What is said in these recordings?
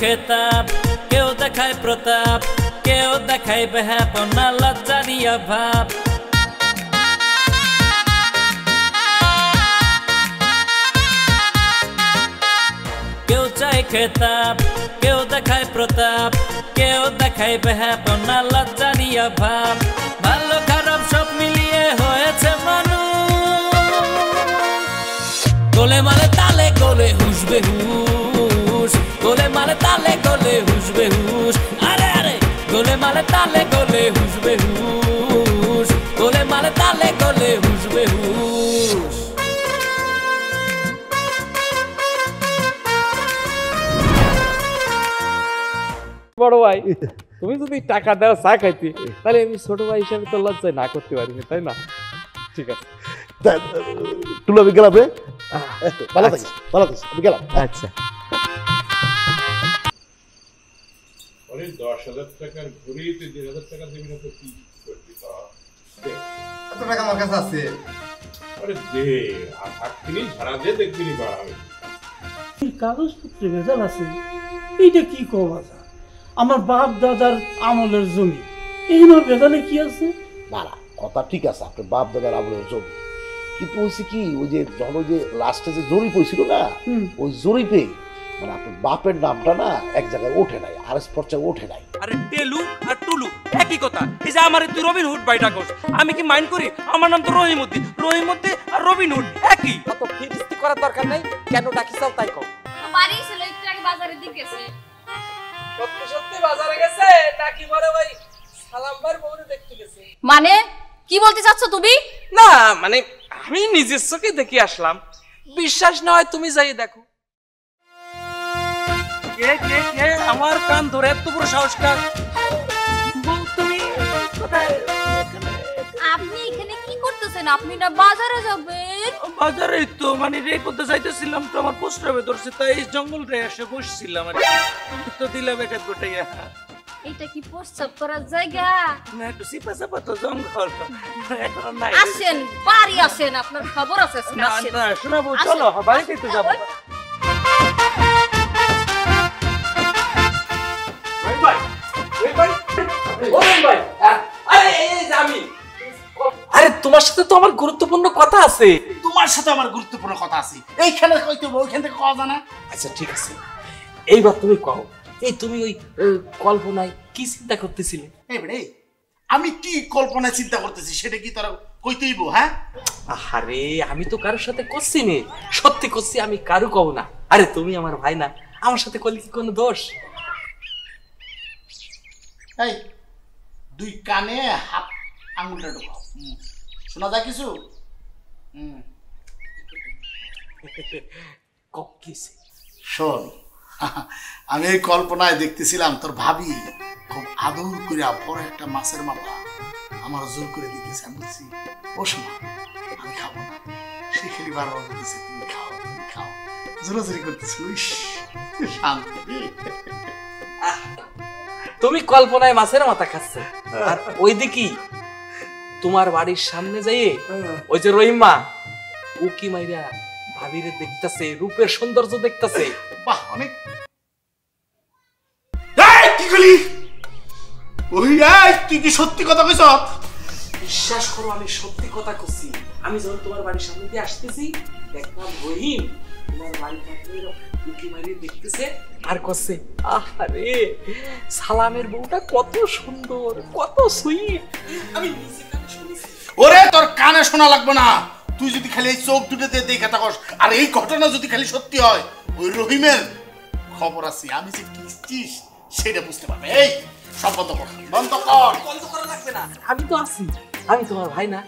খেতাব, কেউ দেখায় প্রতাপ, কেউ দেখায় বেহাপনা লজ্জারিয়া ভাব। কেউ চায় খেতাব, কেউ দেখায় প্রতাপ, কেউ দেখায় বেহাপনা লজ্জারিয়া ভাব। ভালো খারাপ সব মিলিয়ে হয়েছে মানুষ। গোলে মালে তালে গোলে হুসবে হুস, গোলে মালে তালে গোলে হুসবে হুস। আরে আরে গোলে মালে তালে গোলে হুসবে হুস, গোলে মালে তালে গোলে হুসবে হুস। বড় ভাই তুমি যদি টাকা দাও চা খাইতে, তাহলে আমি ছোট ভাই হিসাবে তো লজ্জায় না করতে পারিনি, তাই না? ঠিক আছে তুলো আমি গেলাম রে, ভালো থাকিস ভালো থাকিস, আমি গেলাম। আচ্ছা। 10,000 টাকার ঘুরিতে 1,000 টাকা দিবি না তো কি করবি? এত টাকা আমার কাছে আছে। আরে দে, আর থাকতিনি ঝাড়া দিয়ে দেখবিনি বাড়াবে। কাগজপত্রে ভেজাল আছে, এইটা কি কথা? আমার বাপ দাদার আমলের জমি, এই না ভেজালে কি আছে? না না, কথা ঠিক আছে, আপনার বাপ দাদার আমলের জমি, কিন্তু হয়েছে কি, ওই যে যখন ওই যে লাস্টে যে জরিপ হয়েছিল না, ওই জরিপে মানে আপনার বাপের নামটা না এক জায়গায় ওঠে নাই, আর পর্যায়ে ওঠে নাই। আরে টেলু আর টুলু একই কথা। এই যে আমার তুই রবিন হুড বাইটা কস, আমি কি মাইন্ড করি? আমার নাম তো রহিমউদ্দিন, রহিমউদ্দিন আর রবিন হুড একই। অত ফিরিস্তি করার দরকার নাই, কেন ডাকিছাও তাই কও। বাড়ি ছিল একটু আগে বাজারের দিকে গেছে। সত্যি সত্যি বাজারে গেছে নাকি বড় ভাই সালাম ভাইয়ের বউরে দেখতে গেছে? মানে কি বলতে চাচ্ছ তুমি? না মানে আমি নিজের চোখে দেখে আসলাম, বিশ্বাস না হয় তুমি যাই দেখো। কে কে কে আমার কান ধরে এত বড় সাহস কার? তুমি কোথায়? আপনি এখানে কি করতেছেন? আপনি না বাজারে যাবেন? বাজারে তো মানে রে করতে যাইতেছিলাম, তো আমার পোস্টারে ধরছে, তাই এই জঙ্গল রে এসে বসছিলাম আর তুমি তো দিলাম একটা গোটাইয়া। এটা কি প্রস্তাব করার জায়গা? না একটু সিপা সাপা তো জঙ্গল এখন নাই। আসেন বাড়ি আসেন, আপনার খবর আছে। না না শোনাবো, চলো বাড়িতে তো যাবো। আরে তোমার সাথে তো আমার গুরুত্বপূর্ণ কথা আছে। তোমার সাথে আমার গুরুত্বপূর্ণ কথা আছে, এইখানে কইতে ওইখান থেকে কথা জানা। আচ্ছা ঠিক আছে, এইবার তুমি কও, এই তুমি ওই কল্পনায় কি চিন্তা করতেছিলে? এবারে আমি কি কল্পনায় চিন্তা করতেছি সেটা কি তোরা কইতেইব? হ্যাঁ আরে আমি তো কারোর সাথে করছি নে, সত্যি করছি, আমি কারো কব না। আরে তুমি আমার ভাই না, আমার সাথে করলে কি কোনো দোষ? এই দুই কানে হাত আঙুলটা ঢোকাও, শোনা যায় কিছু? শোন, আমি এই কল্পনায় দেখতেছিলাম তোর ভাবি খুব আদর করে বড় একটা মাছের মাথা আমার জোর করে দিতেছে। আমি বলছি ও শোনা আমি খাবো না, সে খেলি বারবার বলতেছে তুমি খাও তুমি খাও, জোরাজোরি করতেছিল। শান্তি। তুমি কল্পনায় মাছের মাথা খাচ্ছ, আর ওই দিকে তোমার বাড়ির সামনে যাইয়ে ওই যে রহিমা উকি মাইরা ভাবিরে দেখতাছে, রূপের সৌন্দর্য দেখতাছে। বাহ অনেক। এই কি কইলি? ওই এই তুই কি সত্যি কথা কইছ? বিশ্বাস করো আমি সত্যি কথা কইছি। আমি যখন তোমার বাড়ির সামনে দিয়ে আসতেছি দেখলাম রহিম তোমার বাড়ির কাছে উকি মাইরা দেখতেছে আর কইছে আরে সালামের বউটা কত সুন্দর, কত সুইট। আমি নিজে কানে শুনেছি। ওরে তোর কানে শোনা লাগবে না, তুই যদি খালি এই চোখ দুটোতে দেখে থাকস, আর এই ঘটনা যদি খালি সত্যি হয়, ওই রহিমের খবর আছে, আমি যে কি সেটা বুঝতে পারবে। এই সব বন্ধ কর, বন্ধ কর। বন্ধ করা লাগবে না, আমি তো আছি, আমি তোমার ভাই না,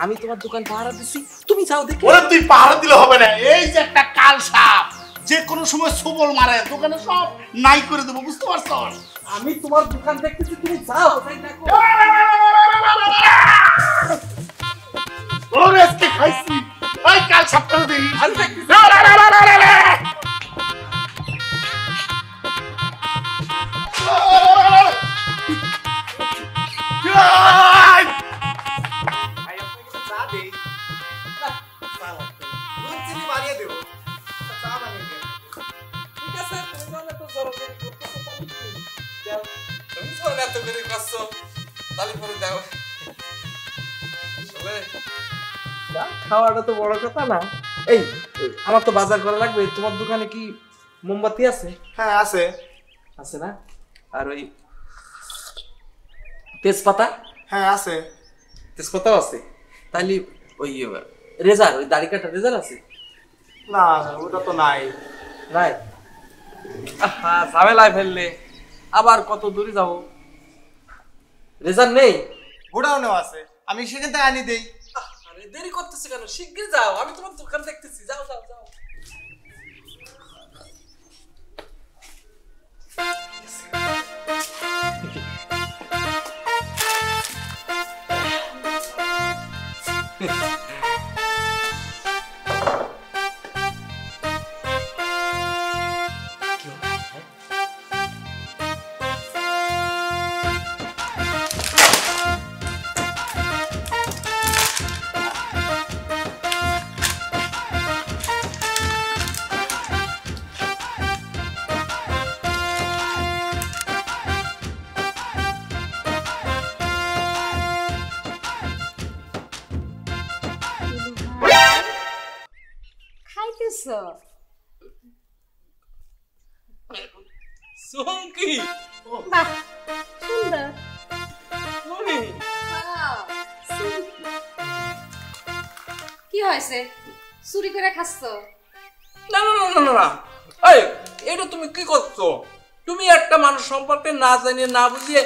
আমি তোমার দোকান পাহারা দিছি, তুমি যাও দেখো। ওরে তুই পাহারা দিলে হবে না, এই যে একটা কাল সাপ যে কোনো সময় সুবল মারে, দোকানে সব নাই করে দেবো, বুঝতে পারছস? আমি তোমার দোকান দেখতেছি, তুমি যাও তাই দেখো। ওরে আজকে খাইছি, ওই কাল সাপটা দেখি। আমি দেখতেছি। ঠিক আছে, তুমি জানো তো জরুরি। তুমি তো এত করে করছো তাহলে পরে দাও আসলে না খাওয়াটা তো বড় কথা না এই আমার তো বাজার করা লাগবে তোমার দোকানে কি মোমবাতি আছে হ্যাঁ আছে আছে না আর ওই তেজপাতা হ্যাঁ আছে তেজপাতাও আছে তাহলে ওই রেজার ওই দাড়ি কাটা রেজার আছে না ওটা তো নাই নাই আহা ঝামেলায় ফেললে আবার কত দূরে যাব রেজার নেই গোডাউনেও আছে আমি সেখান থেকে আনি দেই আরে দেরি করতেছি কেন শিগগির যাও আমি তোমার দোকান দেখতেছি যাও যাও যাও খাইতেছ সুমকি বাহ সুন্দর তুমি কি হয়েছে চুরি করে খাচ্ছ না না না না না এই এটা তুমি কি করছো তুমি একটা মানুষ সম্পর্কে না জানিয়ে না বুঝিয়ে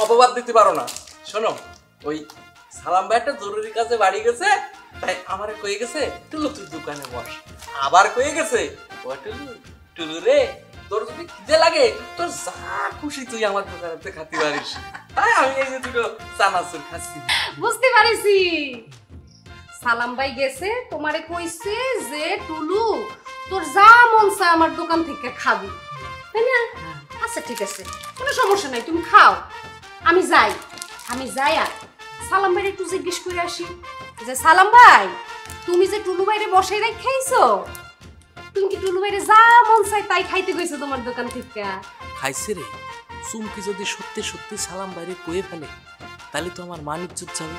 অপবাদ দিতে পারো না শোনো ওই সালাম ভাই একটা জরুরি কাজে বাড়ি গেছে তাই আমারে কয়ে গেছে টুলু তুই দোকানে বস আবার কয়ে গেছে ও টুলু টুলু রে তোর যদি খিদে লাগে তোর যা খুশি তুই আমার দোকানেতে খাতে পারিস তাই আমি এই যে দুটো চানাচুর খাচ্ছি বুঝতে পারিছি সালাম ভাই গেছে তোমারে কইছে যে টুলু তোর যা মন চায় আমার দোকান থেকে খাবি তাই না আচ্ছা ঠিক আছে কোনো সমস্যা নাই তুমি খাও আমি যাই আর সালাম ভাইরে একটু জিজ্ঞেস করে আসি যে সালাম ভাই তুমি যে টুলু ভাইরে বসাই রাখ খাইছো তুমি কি টুলু ভাইরে যা মন চায় তাই খাইতে গেছো তোমার দোকান থেকে খাইছে রে চুমকি যদি সত্যি সত্যি সালাম ভাইরে কয়ে ফেলে তাহলে তো আমার মান ইজ্জত যাবে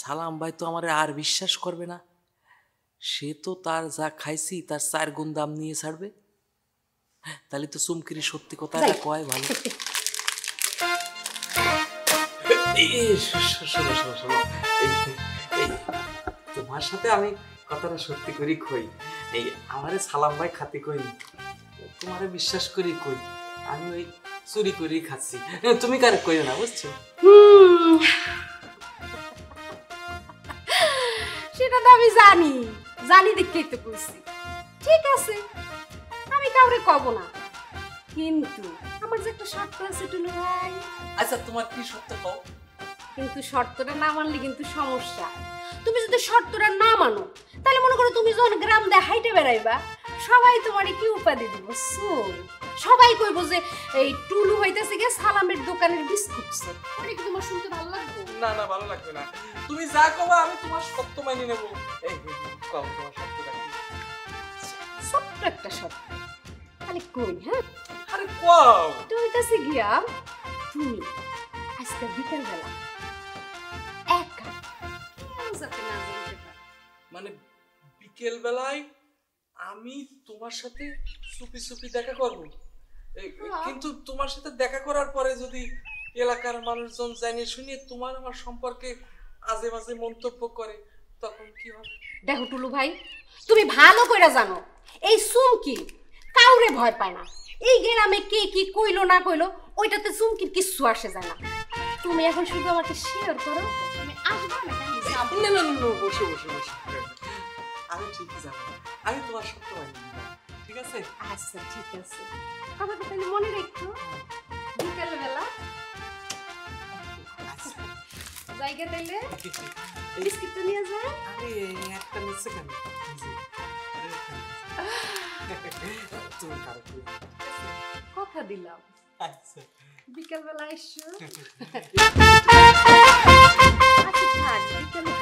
সালাম ভাই তো আমার আর বিশ্বাস করবে না সে তো তার যা খাইছি তার 4 গুণ দাম নিয়ে ছাড়বে তাহলে তো চুমকির সত্যি কথাটা কয় ভালো তোমার সাথে আমি কথাটা সত্যি করি কই এই আমারে সালাম ভাই খাতে কই তোমারে বিশ্বাস করি কই আমি ওই চুরি করি খাচ্ছি তুমি কারে কইও না বুঝছো সেটা তো আমি জানি দেখতেই তো কইছি ঠিক আছে আমি কাউরে কব না কিন্তু আমার যে একটা শর্ত আছে টুলু ভাই আচ্ছা তোমার কি সত্য কও কিন্তু শর্তটা না মানলে কিন্তু সমস্যা তুমি যদি শর্তটা না মানো তাহলে মনে করো তুমি যখন গ্রাম দিয়ে হাইটে বেড়াইবা সবাই তোমারে কি উপাধি দিব সবাই কইবো যে এই টুলু হইতেছে গিয়ে সালামের দোকানের বিস্কুট সে ওটা কি তোমার শুনতে ভালো লাগবে না না ভালো লাগবে না তুমি যা কবা আমি তোমার সত্য মাইনে নেব এই কও তোমার সত্যটা কি ছোট্ট একটা শর্ত খালি কই হ্যাঁ আরে কও তো হইতেছে গিয়া তুমি আজকে বিকেল বেলা একা কেউ যাতে না জানতে পারে মানে বিকেল বেলায় আমি তোমার সাথে চুপি চুপি দেখা করব কিন্তু তোমার সাথে দেখা করার পরে যদি এলাকার মানুষজন জানিয়ে শুনিয়ে তোমার আমার সম্পর্কে আজে বাজে মন্তব্য করে তখন কি হবে দেখো টুলু ভাই তুমি ভালো কইরা জানো এই চুমকি কাউরে ভয় পায় না এই গ্রামে কে কি কইলো না কইলো ওইটাতে চুমকির কিচ্ছু আসে যায় না তুমি এখন শুধু আমাকে শেয়ার করো তুমি আসবে না আমি যাবো না না না বসে আমি ঠিকই জানি আমি তোমার সত্য মানি ঠিক আছে আচ্ছা ঠিক আছে কথাটা তাহলে মনে রাখো বিকেল বেলা জায়গা তাইলে বিস্কিটটা নিয়ে যা আরে একটা নিচে কেন তুমি কারো কথা দিলাম আচ্ছা বিকেল বেলা এসো আচ্ছা থাক বিকেলে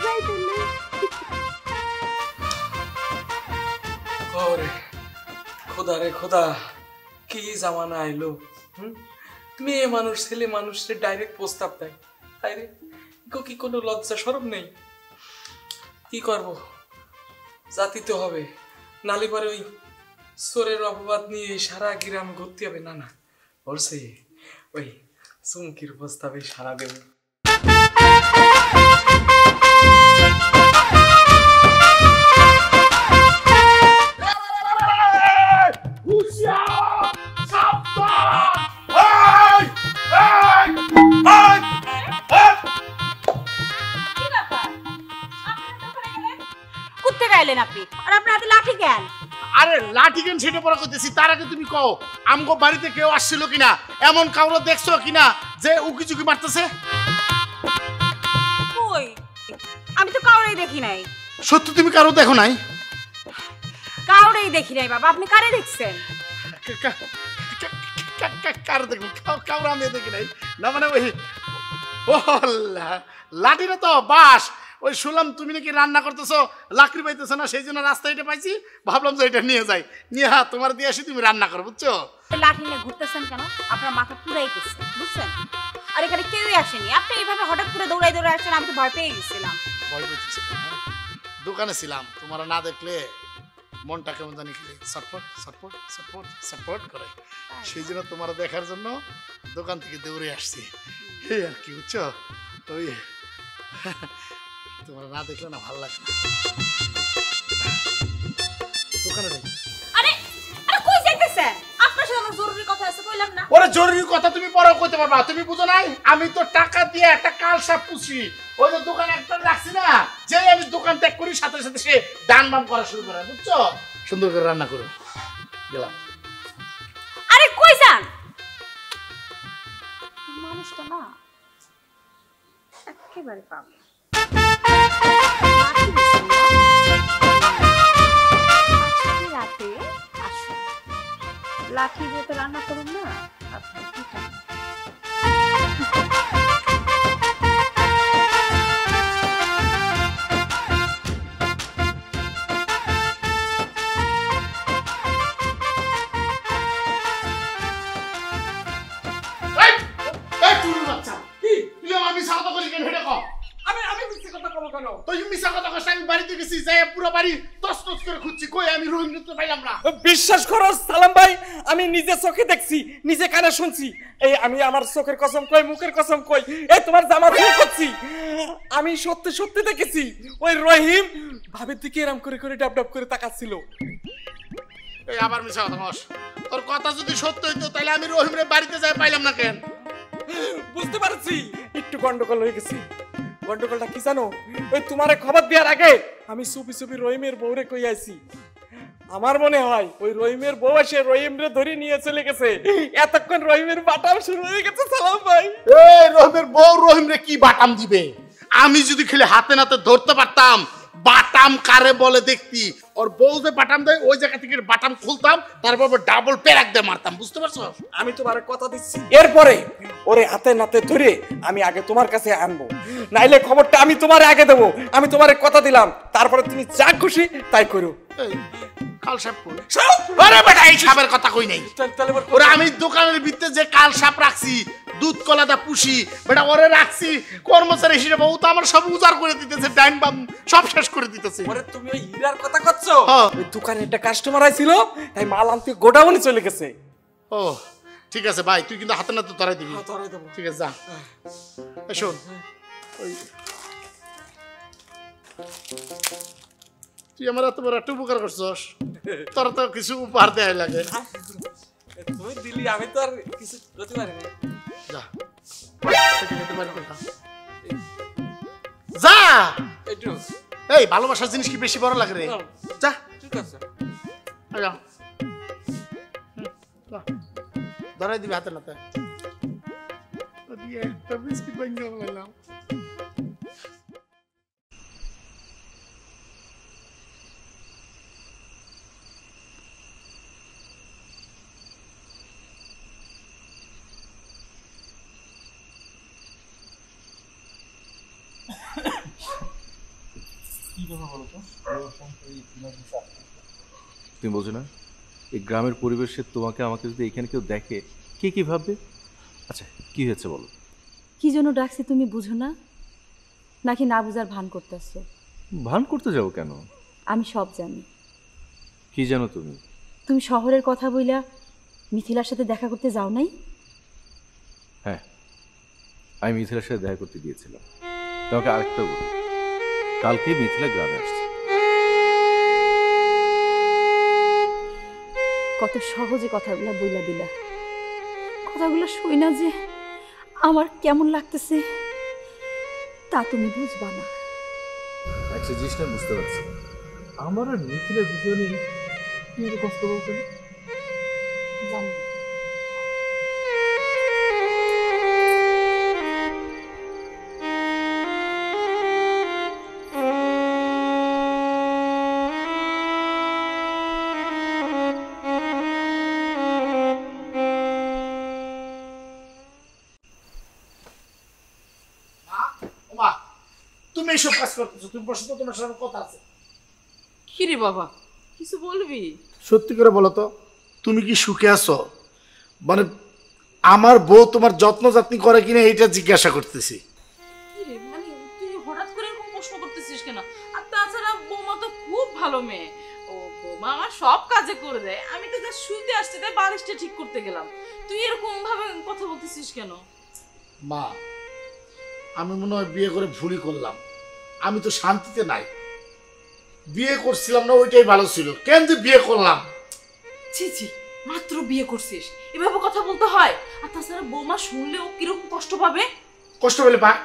যাই তাইলে ওরে খোদা রে খোদা কি জামানা আইলো, মেয়ে মানুষ ছেলে মানুষে ডাইরেক্ট প্রস্তাব দেয়। আরে কি কোনো লজ্জা শরম নেই? কি করব, জাতিতে হবে, নালি পরে ওই চোরের অপবাদ নিয়ে সারা গ্রাম ঘুরতে হবে। না না, বলছে ওই চুমকির প্রস্তাবে সারা দেব। আপনি আর আপনার হাতে লাঠি কেন? আরে লাঠি কেন সেটা পরে কইতেছি, তার আগে তুমি কও আমগো বাড়িতে কেউ আসছিল কিনা, এমন কাউরে দেখছো কিনা যে উকি ঝুঁকি মারতেছে? কই, আমি তো কাউরেই দেখি নাই। সত্যি তুমি কারো দেখো নাই? কাউরেই দেখি নাই বাবা, আপনি কারে দেখছেন? কার দেখো, কাউরে আমি দেখি নাই। না মানে ওই লাঠিটা তো বাস, ওই শুনলাম তুমি নাকি রান্না করতেছো, লাকড়ি পাইতেছো না, সেই জন্য রাস্তায় এটা পাইছি, ভাবলাম যে এটা নিয়ে যাই, নিয়ে তোমার দিয়ে আসি, তুমি রান্না করো, বুঝছো? লাঠি নিয়ে ঘুরতেছেন কেন? আপনার মাথা পুরাই গেছে, বুঝছেন? আর এখানে কেউই আসেনি, আপনি এইভাবে হঠাৎ করে দৌড়াই দৌড়াই আসছেন, আমি তো ভয় পেয়ে গেছিলাম। ভয় পেয়েছি, দোকানে ছিলাম, তোমার না দেখলে মনটা কেমন জানি ছটফট ছটফট ছটফট ছটফট করে, সেই জন্য তোমার দেখার জন্য দোকান থেকে দৌড়ে আসছি, এই আর কি, বুঝছো? ওই তোমার না দেখলে না ভালো লাগে। দোকানে যাই। আরে আরে কই যাইতেছেন? আপনার সাথে আমার জরুরি কথা আছে, কইলাম না? ওরে জরুরি কথা তুমি পরে কইতে পারবা, তুমি বুঝো নাই? আমি তো টাকা দিয়ে একটা কাল সাপ পুষি, ওই যে দোকানে একটা রাখছি না, যে আমি দোকান ত্যাগ করি সাথে সাথে সে ডান বাম করা শুরু করে, বুঝছো? সুন্দর করে রান্না করো, গেলাম। আরে কই যান? মানুষটা না একেবারে পাবে। রাতে আসুন, লাঠি দিয়ে তো রান্না করুন না আপনার কি টাকা? বিশ্বাস করো সালাম ভাই, আমি নিজে চোখে দেখছি, নিজে কানে শুনছি, এই আমি আমার চোখের কসম কই, মুখের কসম কই, এই তোমার জামা খুলে করছি, আমি সত্যি সত্যি দেখেছি ওই রহিম ভাবের দিকে এরম করে করে ডাব ডাব করে তাকাচ্ছিল। এই আবার মিছা কথা কস, তোর কথা যদি সত্য হইতো তাহলে আমি রহিমরে বাড়িতে যাই পাইলাম না কেন? বুঝতে পারছি একটু গন্ডগোল হয়ে গেছি। গন্ডগোলটা কি জানো, ওই তোমারে খবর দেওয়ার আগে আমি চুপি চুপি রহিমের বউরে কই আইছি। আমার মনে হয় ওই রহিমের বউ এসে রহিমরে ধরে নিয়ে চলে গেছে, এতক্ষণ রহিমের বাটাম শুরু হয়ে গেছে সালাম ভাই। এই রহিমের বউ রহিমরে কি বাটাম দিবে? আমি যদি খেলে হাতে নাতে ধরতে পারতাম, বাটাম কারে বলে দেখতি, ওর বউ যে বাটাম দেয় ওই জায়গা থেকে বাটাম খুলতাম, তারপর ডাবল পেরাক দিয়ে মারতাম, বুঝতে পারছো? আমি তোমার কথা দিচ্ছি, এরপরে ওরে হাতে নাতে ধরে আমি আগে তোমার কাছে আনবো, নাইলে খবরটা আমি তোমার আগে দেবো। আমি তোমার কথা দিলাম, তারপরে তুমি যা খুশি তাই করো। কাল সাপ কই? আরে বেটা এই সাপের কথা কই নাই। ওরে আমি দোকানের ভিতরে যে কাল সাপ রাখছি, দুধ কলাদা পুষি, বেটা ওরে রাখছি কর্মচারী হিসেবে, ও তো আমার সব উজাড় করে দিতেছে, ডাইন বাম সব শেষ করে দিতেছে। ওরে তুমি ওই হীরার কথা করছো? ওই দোকানে একটা কাস্টমার আইছিল, তাই মাল আনতে গোডাউনে চলে গেছে। ও ঠিক আছে ভাই, তুই কিন্তু হাতে নাতে ধরাই দিবি। ধরাই দেবো। ঠিক আছে যা। শোন, ওই তুই আমার এত বড় একটা উপকার করছস, তোর তো কিছু উপহার দেয় লাগে। তুই দিলি, আমি তো আর কিছু করতে পারি না। যা যা, একটু এই ভালোবাসার জিনিস কি বেশি বড় লাগে রে? যা, ঠিক আছে ধরাই দিবি হাতে নাতে। একটা বিস্কিট বানিয়ে বললাম। তুমি বলছো না এই গ্রামের পরিবেশে তোমাকে আমাকে যদি এখানে কেউ দেখে কে কি ভাববে? আচ্ছা কি হয়েছে বলো। কি জন্য ডাকছি তুমি বুঝো না, নাকি না বুঝার ভান করতেছো? ভান করতে যাবো কেন? আমি সব জানি। কি জানো তুমি? তুমি শহরের কথা বইলা মিথিলার সাথে দেখা করতে যাও নাই? হ্যাঁ, আমি মিথিলার সাথে দেখা করতে গিয়েছিলাম। তোমাকে আরেকটা বলি, কালকে মিথিলা গ্রামে আসছে। কত সহজে কথাগুলো বইলা দিলা। কথাগুলো শুই না যে আমার কেমন লাগতেছে তা তুমি বুঝবা না। একটা জিনিস না বুঝতে পারছি, আমার আর মিথিলার দুজনেই কি এত কষ্ট বলতে জানি। তুমি এইসব কাজ করতেছো, তুমি বসো তো, তোমার সাথে কথা আছে। কি রে বাবা, কিছু বলবি? সত্যি করে বলো তো, তুমি কি সুখে আছো? মানে আমার বউ তোমার যত্ন যত্নি করে কিনা এইটা জিজ্ঞাসা করতেছি। কি রে, মানে তুই হঠাৎ করে এরকম প্রশ্ন করতেছিস কেন? আর তাছাড়া বৌমা তো খুব ভালো মেয়ে, ও বৌমা আমার সব কাজে করে দেয়। আমি তো জাস্ট শুইতে আসতে তাই বালিশটা ঠিক করতে গেলাম, তুই এরকম ভাবে কথা বলতেছিস কেন? মা, আমি মনে হয় বিয়ে করে ভুলই করলাম। আমি তো শান্তিতে নাই, বিয়ে করছিলাম না ওইটাই ভালো ছিল, কেন যে বিয়ে করলাম। ছি ছি, মাত্র বিয়ে করছিস, এভাবে কথা বলতে হয়? আর তাছাড়া বৌমা শুনলে ও কিরকম কষ্ট পাবে? কষ্ট পেলে পাক,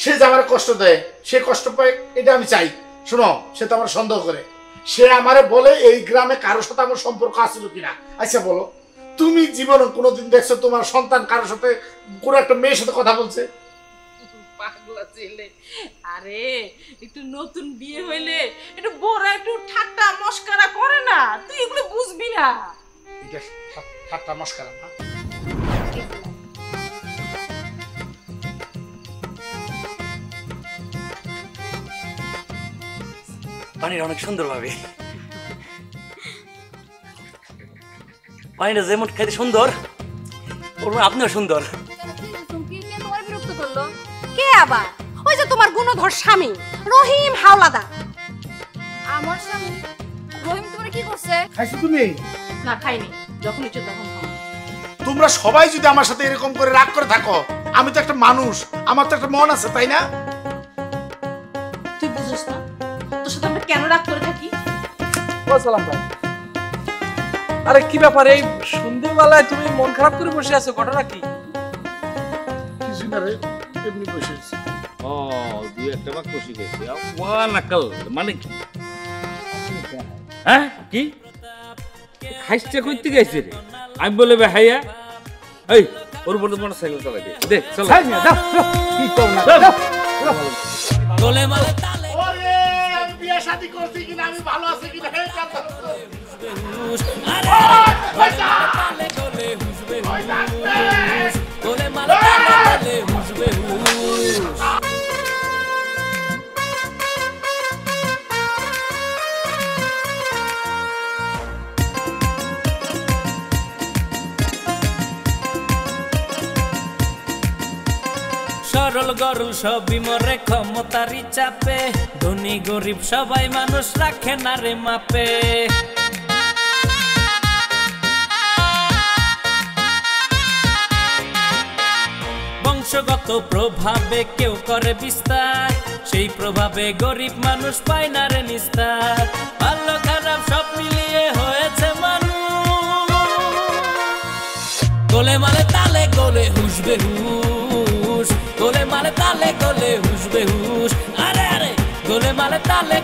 সে যে আমার কষ্ট দেয়, সে কষ্ট পায় এটা আমি চাই। শোনো, সে তো আমার সন্দেহ করে, সে আমারে বলে এই গ্রামে কারোর সাথে আমার সম্পর্ক আছিল কিনা। আচ্ছা বলো, তুমি জীবনে কোনোদিন দেখছো তোমার সন্তান কারোর সাথে কোনো একটা মেয়ের সাথে কথা বলছে? পাগলা ছেলে, আরে একটু নতুন বিয়ে হইলে একটু বড় একটু ঠাট্টা মস্করা করে না, তুই এগুলো বুঝবি না। এটা ঠাট্টা মস্করা না। পানিটা অনেক সুন্দর ভাবে, পানিটা যেমন খাইতে সুন্দর আপনিও সুন্দর। কে আবার? ওই যে তোমার গুণধর স্বামী রহিম হাওলাদার। আমার স্বামী রহিম তোমার কি করছে? খাইছো তুমি? না খাইনি, যখন ইচ্ছে তখন খাও। তোমরা সবাই যদি আমার সাথে এরকম করে রাগ করে থাকো, আমি তো একটা মানুষ, আমার তো একটা মন আছে, তাই না? তুই বুঝছ না তোর সাথে আমরা কেন রাগ করে থাকি? ও সালাম ভাই, আরে কি ব্যাপার, এই সন্ধ্যেবেলায় তুমি মন খারাপ করে বসে আছো, ঘটনা কি? কিছু না রে, এমনি বসে আছি। ও দুই একটা বাক কষি গেছে, ওয়া নাকাল মানে কি? হ্যাঁ কি খাইছে কইতে গেছে রে? আমি বলে বে হাইয়া এই ওর বড় মোটরসাইকেল চালাই দে, দে চল দাও কি কর না, দাও গোলে মালে তালে। ওরে আমি বিয়ে শাদী করছি কিনা, আমি ভালো আছি কিনা হে জানতা। তালে গোলে হুসবে হুস, গোলে মালে তালে গোলে হুসবে হুস। সরল গরল সবই মরে ক্ষমতারি চাপে, ধনী গরিব সবাই মানুষ রাখে না রে মাপে। বংশগত প্রভাবে কেউ করে বিস্তার, সেই প্রভাবে গরিব মানুষ পায় না রে নিস্তার। ভালো খারাপ সব মিলিয়ে হয়েছে মানুষ, গোলে মালে তালে গোলে হুসবে হুস, গোলে মালে তালে গোলে হুসবে হুস। আরে আরে গোলে মালে তালে